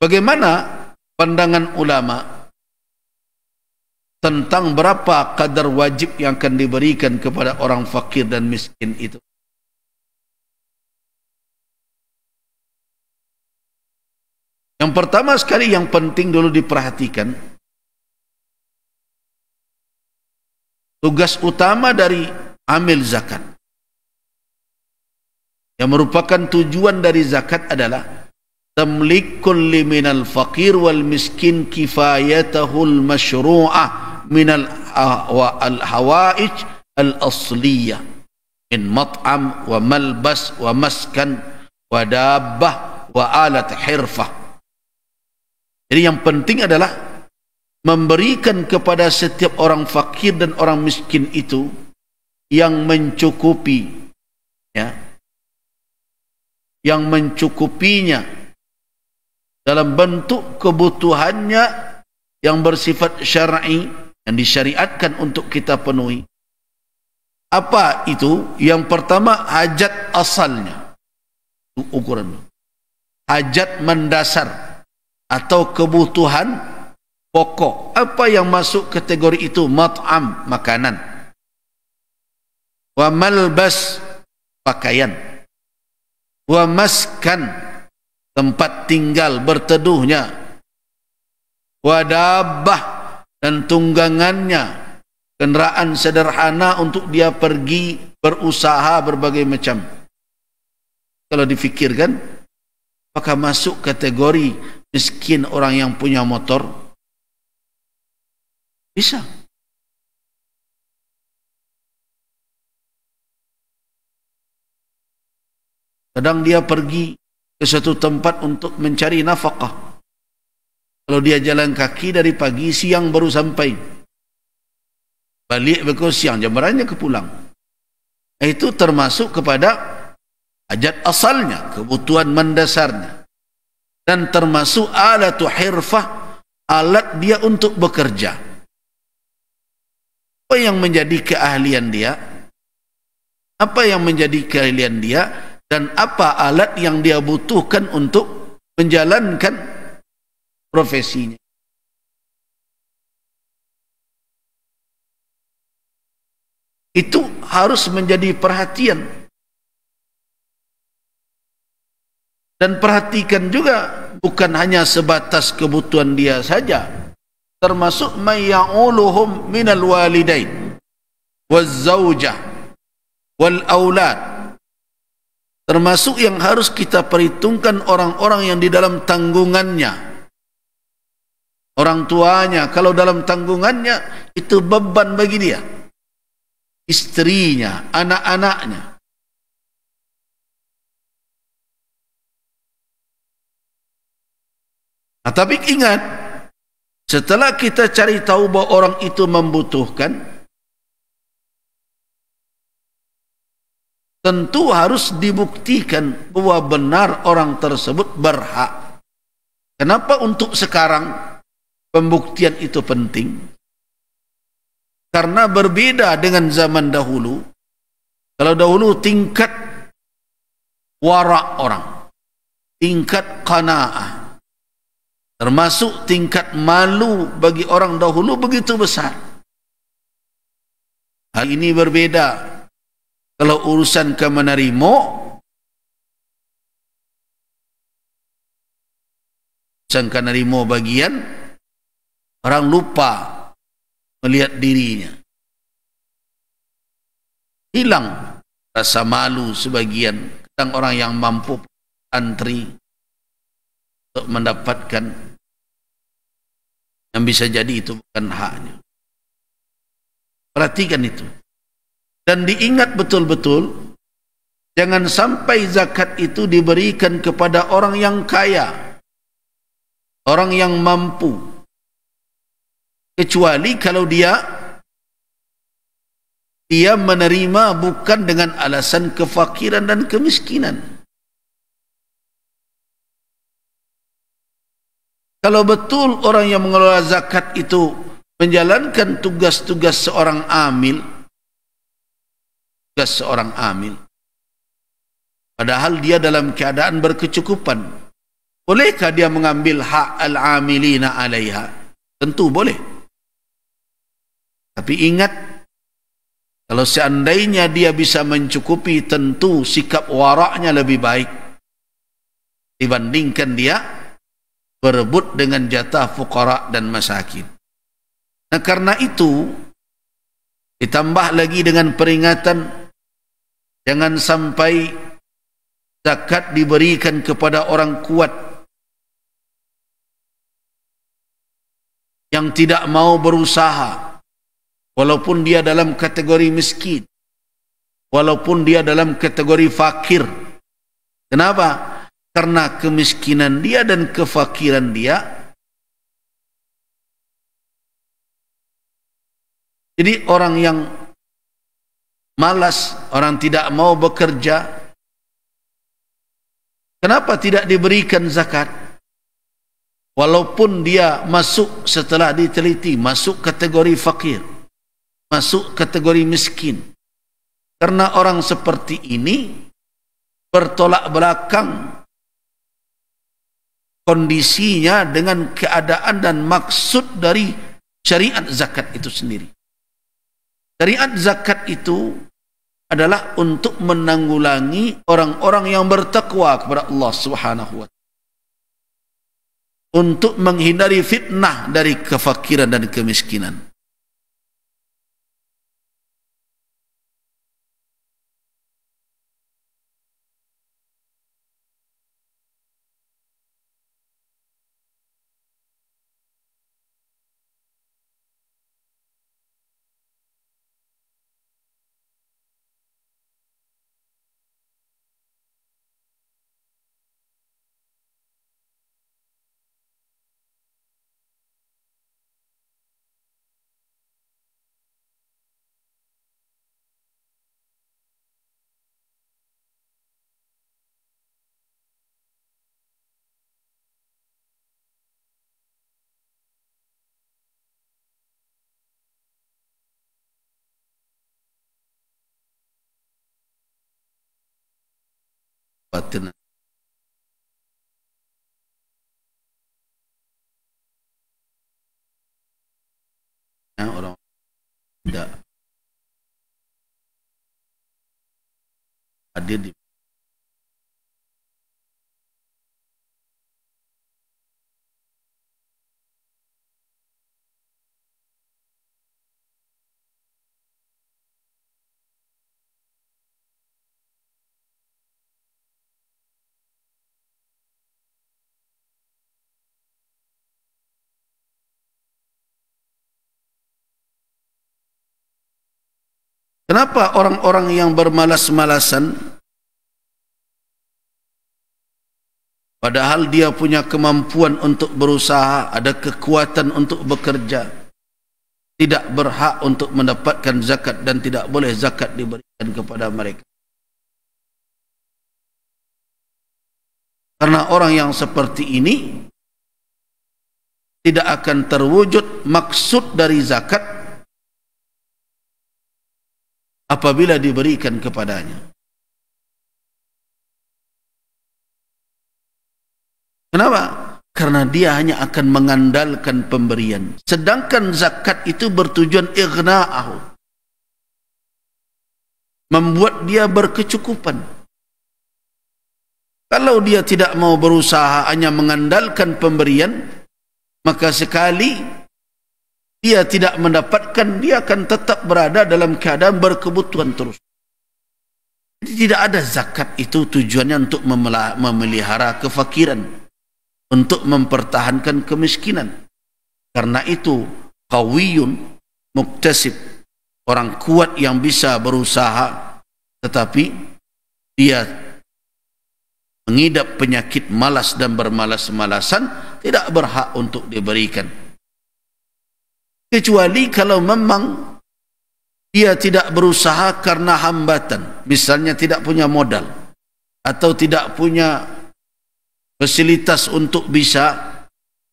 Bagaimana pandangan ulama tentang berapa kadar wajib yang akan diberikan kepada orang fakir dan miskin itu? Yang pertama sekali yang penting dulu diperhatikan, tugas utama dari amil zakat, yang merupakan tujuan dari zakat adalah tamlikul liminal fakir wal miskin kifayatahul masyru'ah minal hawaij al asliyah min mat'am wa malbas wa maskan wa dabbah wa alat hirfah. Jadi yang penting adalah memberikan kepada setiap orang fakir dan orang miskin itu yang mencukupi, ya, yang mencukupinya dalam bentuk kebutuhannya yang bersifat syar'i, yang disyariatkan untuk kita penuhi. Apa itu? Yang pertama, hajat asalnya, ukuran hajat mendasar atau kebutuhan pokok. Apa yang masuk kategori itu? Mat'am, makanan. Wa malbas, pakaian. Wa maskan, tempat tinggal berteduhnya. Wa dabbah, dan tunggangannya, kenderaan sederhana untuk dia pergi berusaha berbagai macam. Kalau difikirkan, apakah masuk kategori miskin orang yang punya motor? Bisa. Kadang dia pergi ke suatu tempat untuk mencari nafkah. Kalau dia jalan kaki dari pagi, siang baru sampai. Balik berikut siang, jam beranya kepulang. Itu termasuk kepada hajat asalnya, kebutuhan mendasarnya. Dan termasuk alatu hirfah, alat dia untuk bekerja. Apa yang menjadi keahlian dia? Apa yang menjadi keahlian dia? Dan apa alat yang dia butuhkan untuk menjalankan profesinya? Itu harus menjadi perhatian. Dan perhatikan juga, bukan hanya sebatas kebutuhan dia saja, termasuk mayya'uluhum minal walidain waz zawjah wal aulad, termasuk yang harus kita perhitungkan orang-orang yang di dalam tanggungannya, orang tuanya. Kalau dalam tanggungannya, itu beban bagi dia, istrinya, anak-anaknya. Tapi ingat, setelah kita cari tahu bahwa orang itu membutuhkan, tentu harus dibuktikan bahwa benar orang tersebut berhak. Kenapa untuk sekarang pembuktian itu penting? Karena berbeda dengan zaman dahulu. Kalau dahulu tingkat wara' orang, tingkat qanaah, termasuk tingkat malu bagi orang dahulu begitu besar. Hal ini berbeda. Kalau urusan ke menerima, urusan ke menerima bagian, orang lupa melihat dirinya. Hilang rasa malu sebagian. Kadang orang yang mampu antri untuk mendapatkan yang bisa jadi itu bukan haknya. Perhatikan itu. Dan diingat betul-betul, jangan sampai zakat itu diberikan kepada orang yang kaya, orang yang mampu, kecuali kalau dia menerima bukan dengan alasan kefakiran dan kemiskinan. Kalau betul orang yang mengelola zakat itu menjalankan tugas-tugas seorang amil, padahal dia dalam keadaan berkecukupan, Bolehkah dia mengambil hak al-amilina 'alaiha? Tentu boleh. Tapi ingat, kalau seandainya dia bisa mencukupi, tentu sikap waraknya lebih baik dibandingkan dia berebut dengan jatah fuqara dan masakin. Nah, karena itu ditambah lagi dengan peringatan, jangan sampai zakat diberikan kepada orang kuat yang tidak mau berusaha, walaupun dia dalam kategori miskin, walaupun dia dalam kategori fakir. Kenapa? Karena kemiskinan dia dan kefakiran dia. Jadi orang yang malas, orang tidak mau bekerja, kenapa tidak diberikan zakat? Walaupun dia masuk, setelah diteliti, masuk kategori fakir, masuk kategori miskin. Karena orang seperti ini bertolak belakang kondisinya dengan keadaan dan maksud dari syariat zakat itu sendiri. Syariat zakat itu adalah untuk menanggulangi orang-orang yang bertakwa kepada Allah Subhanahu wa taala, untuk menghindari fitnah dari kefakiran dan kemiskinan. Batin. Orang tidak hadir di Kenapa orang-orang yang bermalas-malasan, padahal dia punya kemampuan untuk berusaha, ada kekuatan untuk bekerja, tidak berhak untuk mendapatkan zakat dan tidak boleh zakat diberikan kepada mereka? Karena orang yang seperti ini tidak akan terwujud maksud dari zakat apabila diberikan kepadanya. Kenapa? Karena dia hanya akan mengandalkan pemberian. Sedangkan zakat itu bertujuan ighna'ahu, membuat dia berkecukupan. Kalau dia tidak mau berusaha, hanya mengandalkan pemberian, maka sekali dia tidak mendapatkan, dia akan tetap berada dalam keadaan berkebutuhan terus. Jadi tidak ada zakat itu tujuannya untuk memelihara kefakiran, untuk mempertahankan kemiskinan. Karena itu qawiyun muktasib, orang kuat yang bisa berusaha, tetapi dia mengidap penyakit malas dan bermalas-malasan, tidak berhak untuk diberikan. Kecuali kalau memang dia tidak berusaha karena hambatan, misalnya tidak punya modal atau tidak punya fasilitas untuk bisa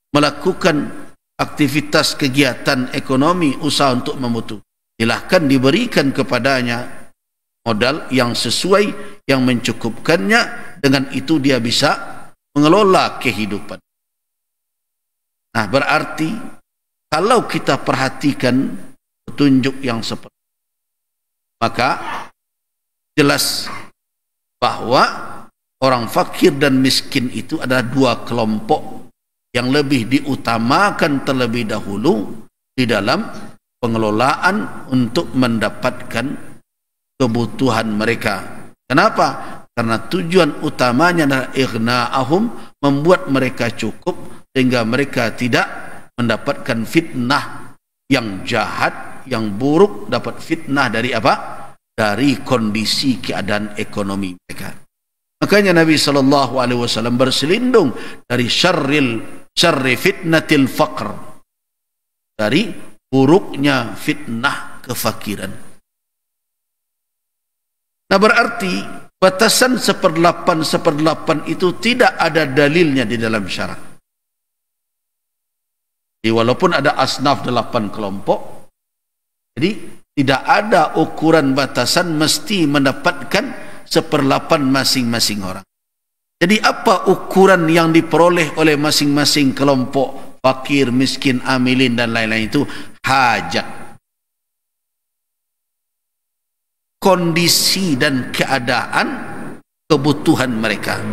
melakukan aktivitas kegiatan ekonomi, usaha untuk memutu, silahkan diberikan kepadanya modal yang sesuai, yang mencukupkannya. Dengan itu dia bisa mengelola kehidupan. Nah, berarti kalau kita perhatikan petunjuk yang seperti itu, maka jelas bahwa orang fakir dan miskin itu adalah dua kelompok yang lebih diutamakan terlebih dahulu di dalam pengelolaan untuk mendapatkan kebutuhan mereka. Kenapa? Karena tujuan utamanya adalah ighna'ahum, membuat mereka cukup sehingga mereka tidak mendapatkan fitnah yang jahat, yang buruk. Dapat fitnah dari apa? Dari kondisi keadaan ekonomi mereka. Makanya Nabi SAW berselindung dari syarri fitnatil faqr, dari buruknya fitnah kefakiran. Nah, berarti batasan 1/8 itu tidak ada dalilnya di dalam syarak. Jadi walaupun ada asnaf 8 kelompok, jadi tidak ada ukuran batasan mesti mendapatkan 1/8 masing-masing orang. Jadi apa ukuran yang diperoleh oleh masing-masing kelompok, fakir, miskin, amilin dan lain-lain itu? Hajat, kondisi dan keadaan kebutuhan mereka.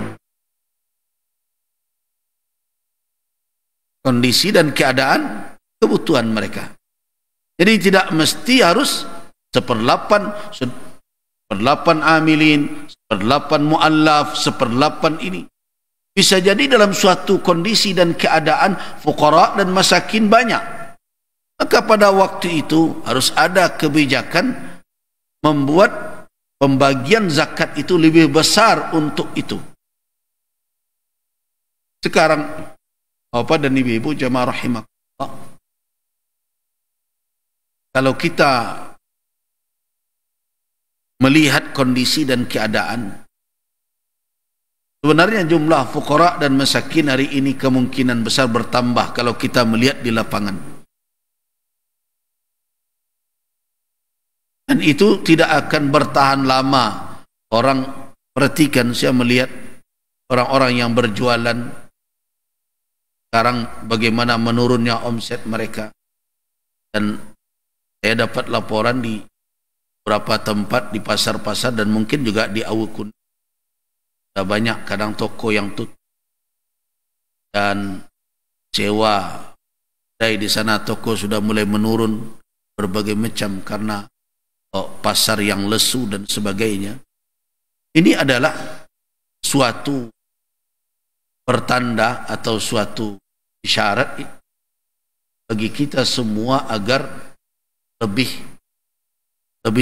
Kondisi dan keadaan kebutuhan mereka. Jadi tidak mesti harus 1/8 amilin, 1/8 muallaf, 1/8 ini. Bisa jadi dalam suatu kondisi dan keadaan fuqara dan masakin banyak. Maka pada waktu itu harus ada kebijakan membuat pembagian zakat itu lebih besar untuk itu. Sekarang Bapak dan Ibu jemaah rahimakumullah, kalau kita melihat kondisi dan keadaan, sebenarnya jumlah fuqara dan masakin hari ini kemungkinan besar bertambah kalau kita melihat di lapangan. Dan itu tidak akan bertahan lama. Orang perhatikan, saya melihat orang-orang yang berjualan sekarang bagaimana menurunnya omset mereka. Dan saya dapat laporan di beberapa tempat, di pasar-pasar dan mungkin juga di Awukun, ada banyak kadang toko yang tutup dan sewa di sana, toko sudah mulai menurun berbagai macam karena pasar yang lesu dan sebagainya. Ini adalah suatu pertanda atau suatu isyarat bagi kita semua agar lebih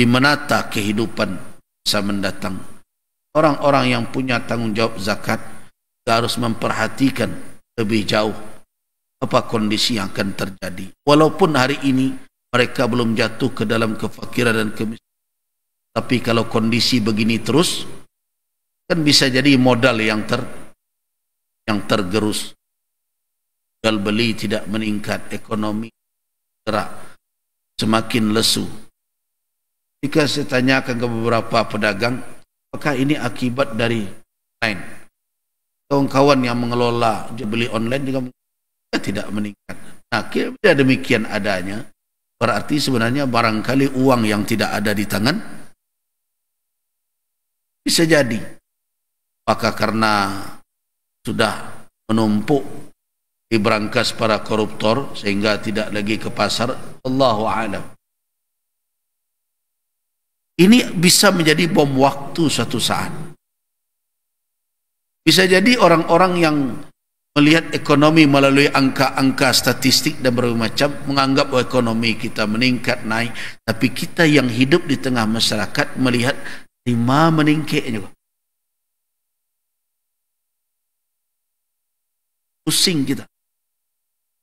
menata kehidupan masa mendatang. Orang-orang yang punya tanggung jawab zakat harus memperhatikan lebih jauh apa kondisi yang akan terjadi. Walaupun hari ini mereka belum jatuh ke dalam kefakiran dan kemiskinan, tapi kalau kondisi begini terus, kan bisa jadi modal yang tergerus, jual beli tidak meningkat, ekonomi gerak semakin lesu. Jika saya tanyakan ke beberapa pedagang, apakah ini akibat dari online? Kawan-kawan yang mengelola jual beli online juga tidak meningkat. Nah, kira-kira demikian adanya, berarti sebenarnya barangkali uang yang tidak ada di tangan. Bisa jadi apakah karena sudah menumpuk di brankas para koruptor sehingga tidak lagi ke pasar? Allahu a'lam. Ini bisa menjadi bom waktu suatu saat. Bisa jadi orang-orang yang melihat ekonomi melalui angka-angka statistik dan berbagai macam menganggap bahwa ekonomi kita meningkat, naik, tapi kita yang hidup di tengah masyarakat melihat lima meningkat juga. Pusing kita.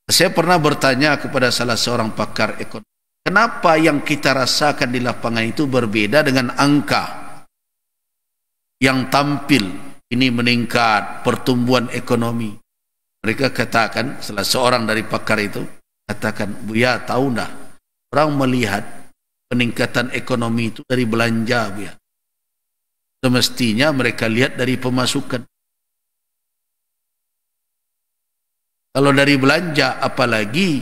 Saya pernah bertanya kepada salah seorang pakar ekonomi, kenapa yang kita rasakan di lapangan itu berbeda dengan angka yang tampil ini meningkat pertumbuhan ekonomi? Mereka katakan, salah seorang dari pakar itu katakan, Buya tahu enggak, orang melihat peningkatan ekonomi itu dari belanja, Buya. Semestinya mereka lihat dari pemasukan. Kalau dari belanja, apalagi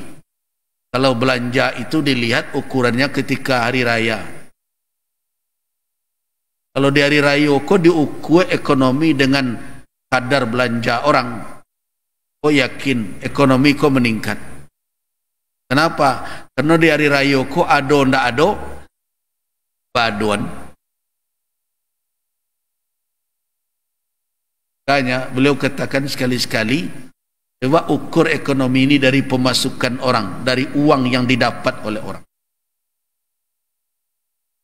kalau belanja itu dilihat ukurannya ketika hari raya. Kalau di hari raya kok diukur ekonomi dengan kadar belanja orang, kok yakin ekonomi kok meningkat. Kenapa? Karena di hari raya kok ado ndak ado paduan. Makanya beliau katakan sekali-sekali, coba ukur ekonomi ini dari pemasukan orang, dari uang yang didapat oleh orang.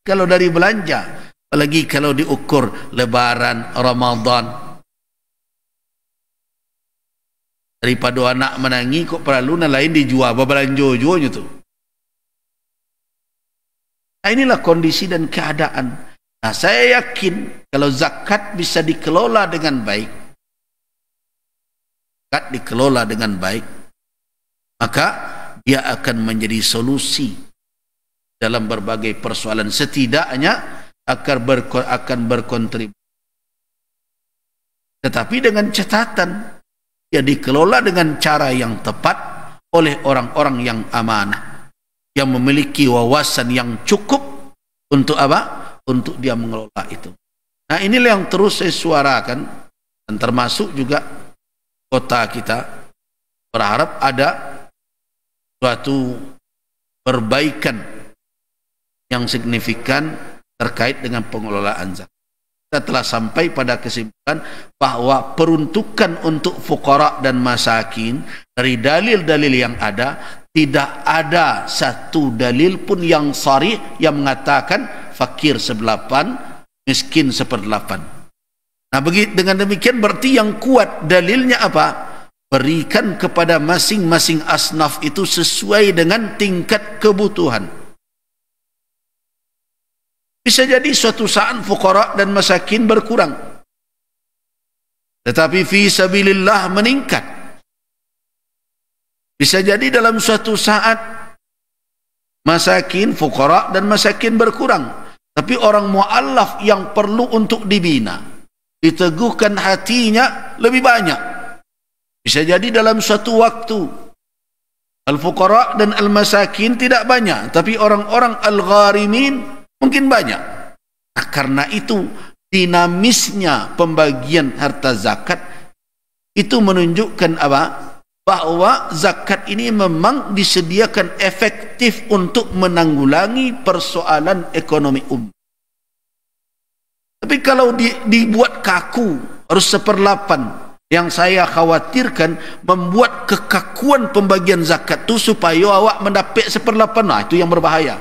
Kalau dari belanja, apalagi kalau diukur Lebaran, Ramadan, daripada anak menangi kok perlu lain dijual berbelanja-jualnya tu. Nah, inilah kondisi dan keadaan. Nah, saya yakin kalau zakat bisa dikelola dengan baik, maka dia akan menjadi solusi dalam berbagai persoalan, setidaknya akan berkontribusi. Tetapi dengan catatan, dia dikelola dengan cara yang tepat oleh orang-orang yang amanah, yang memiliki wawasan yang cukup untuk apa? Untuk dia mengelola itu. Nah, inilah yang terus saya suarakan, dan termasuk juga kota kita berharap ada suatu perbaikan yang signifikan terkait dengan pengelolaan zakat. Kita telah sampai pada kesimpulan bahwa peruntukan untuk fuqara dan masakin dari dalil-dalil yang ada, tidak ada satu dalil pun yang sharih yang mengatakan fakir 8, miskin 8. Nah, dengan demikian berarti yang kuat dalilnya apa? Berikan kepada masing-masing asnaf itu sesuai dengan tingkat kebutuhan. Bisa jadi suatu saat fuqara dan masakin berkurang, tetapi fi sabilillah meningkat. Bisa jadi dalam suatu saat masakin, fuqara dan masakin berkurang, tapi orang mu'allaf yang perlu untuk dibina, diteguhkan hatinya lebih banyak. Bisa jadi dalam suatu waktu al-fuqara dan al-masakin tidak banyak, tapi orang-orang al-gharimin mungkin banyak. Nah, karena itu dinamisnya pembagian harta zakat itu menunjukkan apa? Bahwa zakat ini memang disediakan efektif untuk menanggulangi persoalan ekonomi umum. Tapi kalau dibuat kaku harus 1/8, yang saya khawatirkan membuat kekakuan pembagian zakat itu supaya awak mendapat 1/8. Nah, itu yang berbahaya.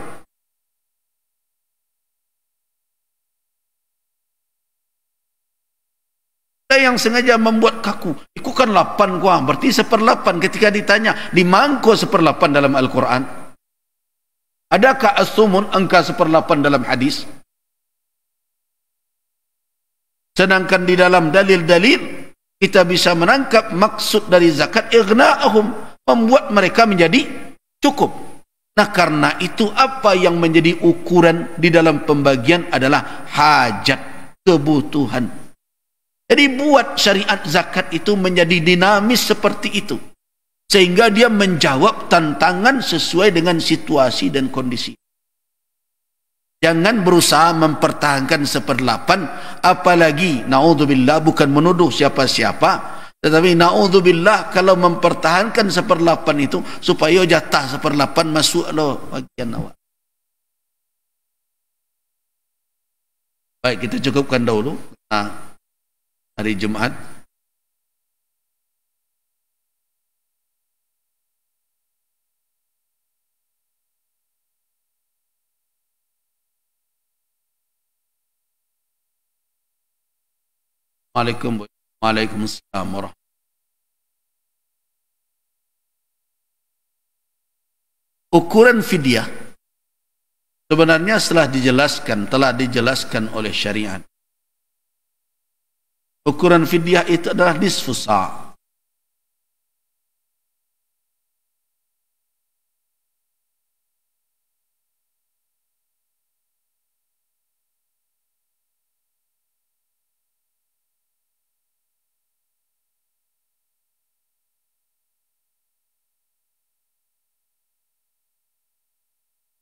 Yang sengaja membuat kaku, itu kan 8 kuah, berarti 1/8. Ketika ditanya, di mangko 1/8 dalam Al-Quran? Adakah as-sumun angka 1/8 dalam hadis? Sedangkan di dalam dalil-dalil kita bisa menangkap maksud dari zakat ighna'ahum, membuat mereka menjadi cukup. Nah, karena itu apa yang menjadi ukuran di dalam pembagian adalah hajat, kebutuhan. Jadi buat syariat zakat itu menjadi dinamis seperti itu, sehingga dia menjawab tantangan sesuai dengan situasi dan kondisi. Jangan berusaha mempertahankan 1/8, apalagi na'udzubillah, bukan menuduh siapa-siapa, tetapi na'udzubillah kalau mempertahankan 1/8 itu supaya jatah 1/8 masuk loh bagian awak. Baik, kita cukupkan dahulu hari Jumat. Waalaikumsalam warahmatullahi. Ukuran fidyah sebenarnya telah dijelaskan oleh syariat. Ukuran fidyah itu adalah nisfu sa'.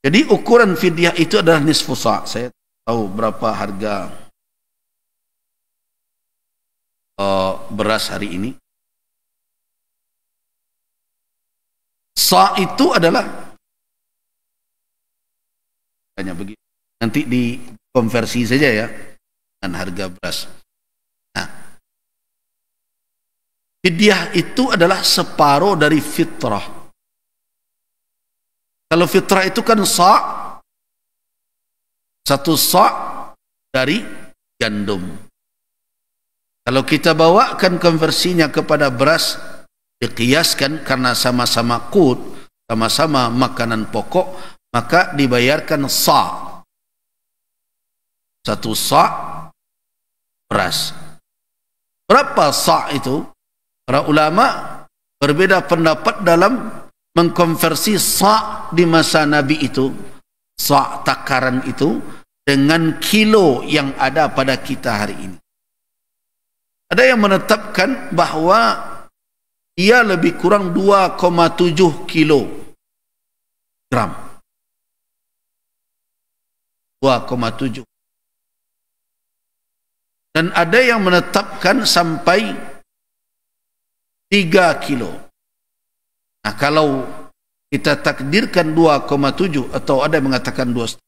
Jadi ukuran fidyah itu adalah nisfu sa'. Saya tahu berapa harga beras hari ini. Sa' itu adalah hanya begitu. Nanti dikonversi saja ya dengan harga beras. Nah, fidyah itu adalah separuh dari fitrah. Kalau fitrah itu kan sa', satu sa' dari gandum. Kalau kita bawakan konversinya kepada beras, dikiaskan karena sama-sama qut, sama-sama makanan pokok, maka dibayarkan sa'. Satu sa' beras. Berapa sa' itu? Para ulama berbeda pendapat dalam mengkonversi sa' di masa Nabi itu, sa' takaran itu, dengan kilo yang ada pada kita hari ini. Ada yang menetapkan bahawa ia lebih kurang 2,7 kilogram. 2,7. Dan ada yang menetapkan sampai 3 kilo. Nah, kalau kita takdirkan 2,7 atau ada yang mengatakan 2,5,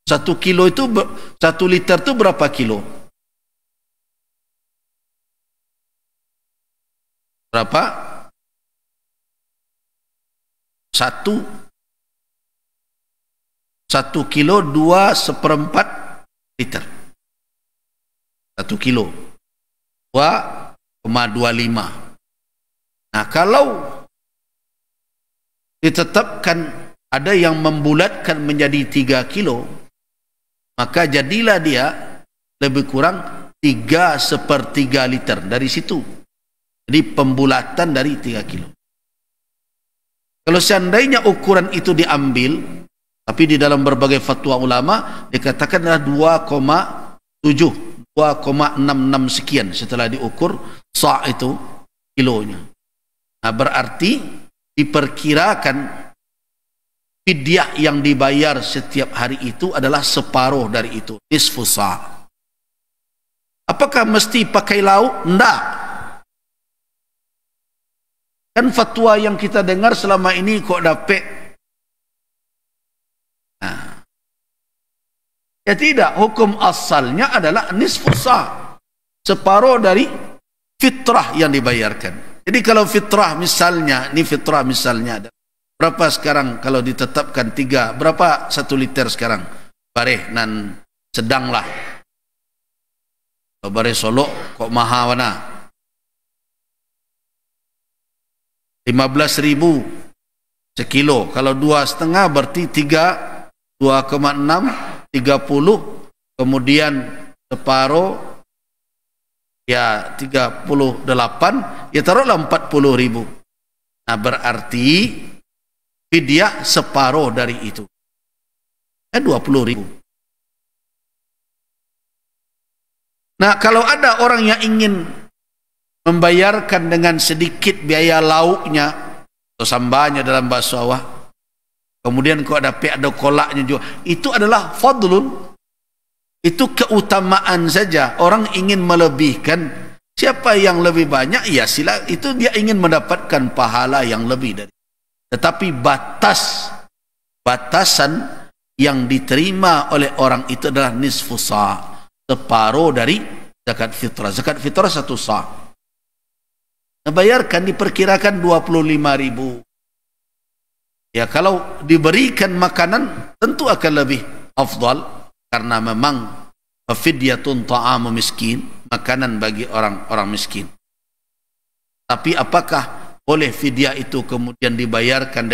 1 kilo itu 1 liter itu berapa kilo? Berapa? 1 kilo 2/4 liter. 1 kilo 2,25. Nah, kalau ditetapkan ada yang membulatkan menjadi 3 kilo, maka jadilah dia lebih kurang 3/3 liter dari situ. Jadi pembulatan dari 3 kilo. Kalau seandainya ukuran itu diambil, tapi di dalam berbagai fatwa ulama dikatakan adalah 2,7, 2,66 sekian setelah diukur sa' itu kilonya. Nah, berarti diperkirakan fidyah yang dibayar setiap hari itu adalah separuh dari itu, nisfu sa'. Apakah mesti pakai lauk? Tidak. Kan fatwa yang kita dengar selama ini kok dapat. Nah, ya tidak, hukum asalnya adalah nisfu sa', separuh dari fitrah yang dibayarkan. Jadi kalau fitrah misalnya, ini fitrah misalnya, berapa sekarang kalau ditetapkan 3, berapa 1 liter sekarang? Bareh nan sedang lah. Bareh Solo kok mahal mana? 15.000 sekilo. Kalau 2,5 berarti 3, 2,6, 30, kemudian separuh ya 38, ya taruhlah 40.000. Nah, berarti fidyah separuh dari itu, 20.000. Nah, kalau ada orang yang ingin membayarkan dengan sedikit biaya lauknya atau sambanya dalam bahasa Jawa, kemudian kok ada kolaknya juga, itu adalah fadlun, itu keutamaan saja. Orang ingin melebihkan, siapa yang lebih banyak, ya sila, itu dia ingin mendapatkan pahala yang lebih dari. Tetapi batasan yang diterima oleh orang itu adalah nisfu sa', separuh dari zakat fitrah. Zakat fitrah 1 sa'. Bayarkan diperkirakan 25.000. Ya, kalau diberikan makanan tentu akan lebih afdal, karena memang fidyatun ta'amu miskin, makanan bagi orang-orang miskin. Tapi apakah boleh fidyah itu kemudian dibayarkan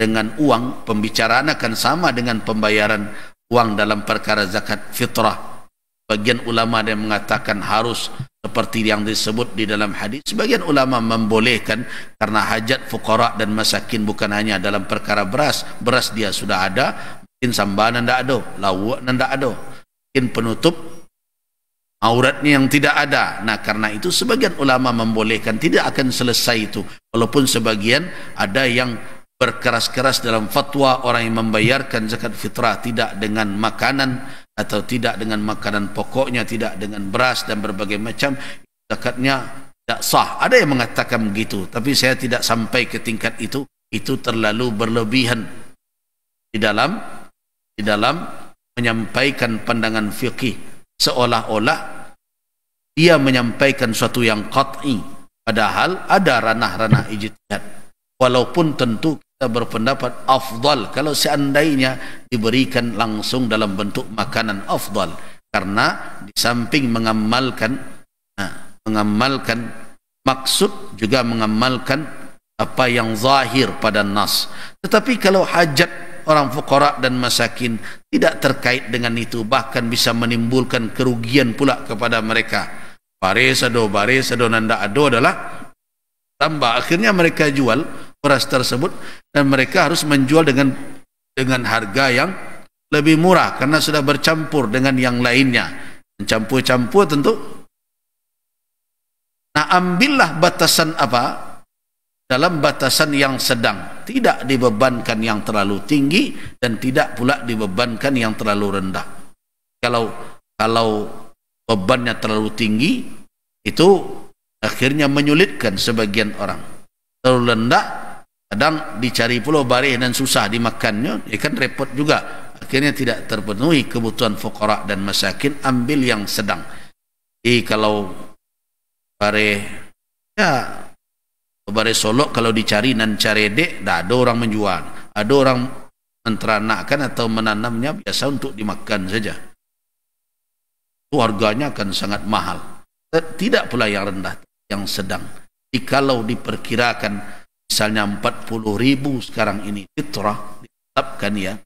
dengan uang? Pembicaraan akan sama dengan pembayaran uang dalam perkara zakat fitrah. Bagian ulama ada yang mengatakan harus seperti yang disebut di dalam hadis. Sebagian ulama membolehkan karena hajat fuqara dan masakin bukan hanya dalam perkara beras. Beras dia sudah ada, mungkin sambahan tidak ada, lauk tidak ada, mungkin penutup auratnya yang tidak ada. Nah, karena itu sebagian ulama membolehkan, tidak akan selesai itu. Walaupun sebagian ada yang berkeras-keras dalam fatwa orang yang membayarkan zakat fitrah tidak dengan makanan atau tidak dengan makanan pokoknya, tidak dengan beras dan berbagai macam, zakatnya tidak sah. Ada yang mengatakan begitu, tapi saya tidak sampai ke tingkat itu. Itu terlalu berlebihan di dalam menyampaikan pandangan fikih, seolah-olah dia menyampaikan suatu yang qat'i, padahal ada ranah-ranah ijtihad. Walaupun tentu kita berpendapat afdal kalau seandainya diberikan langsung dalam bentuk makanan, afdal, karena di samping mengamalkan maksud, juga mengamalkan apa yang zahir pada nas. Tetapi kalau hajat orang fuqara dan masakin tidak terkait dengan itu, bahkan bisa menimbulkan kerugian pula kepada mereka. Baris ado nanda ado adalah tambah. Akhirnya mereka jual beras tersebut dan mereka harus menjual dengan harga yang lebih murah karena sudah bercampur dengan yang lainnya. Mencampur-campur tentu. Nah, ambillah batasan apa? Dalam batasan yang sedang, tidak dibebankan yang terlalu tinggi dan tidak pula dibebankan yang terlalu rendah. Kalau bebannya terlalu tinggi, itu akhirnya menyulitkan sebagian orang. Terlalu rendah, kadang dicari pula barih dan susah dimakannya, kan repot juga. Akhirnya tidak terpenuhi kebutuhan fuqara dan masakin. Ambil yang sedang. Jadi kalau barih, ya barih solok kalau dicari nan caredek, dah ada orang menjual, ada orang menteranakkan atau menanamnya biasa untuk dimakan saja. Itu harganya akan sangat mahal. Tidak pula yang rendah, yang sedang. Kalau diperkirakan misalnya 40.000 sekarang ini fitrah ditetapkan, ya,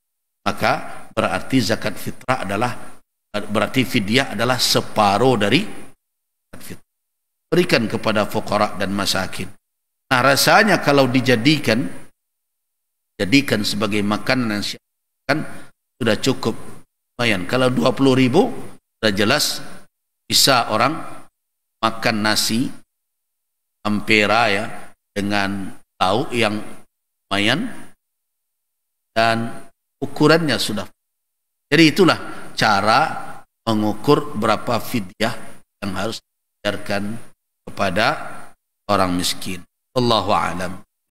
maka berarti zakat fitrah berarti fidyah adalah separuh dari zakat fitrah. Berikan kepada fuqara dan masakin. Nah, rasanya kalau dijadikan sebagai makanan yang siapkan sudah cukup. Lumayan. Kalau 20.000 sudah jelas bisa orang makan nasi ampera, ya, dengan lauk yang lumayan dan ukurannya sudah. Jadi itulah cara mengukur berapa fidyah yang harus dibayarkan kepada orang miskin. Allahu a'lam.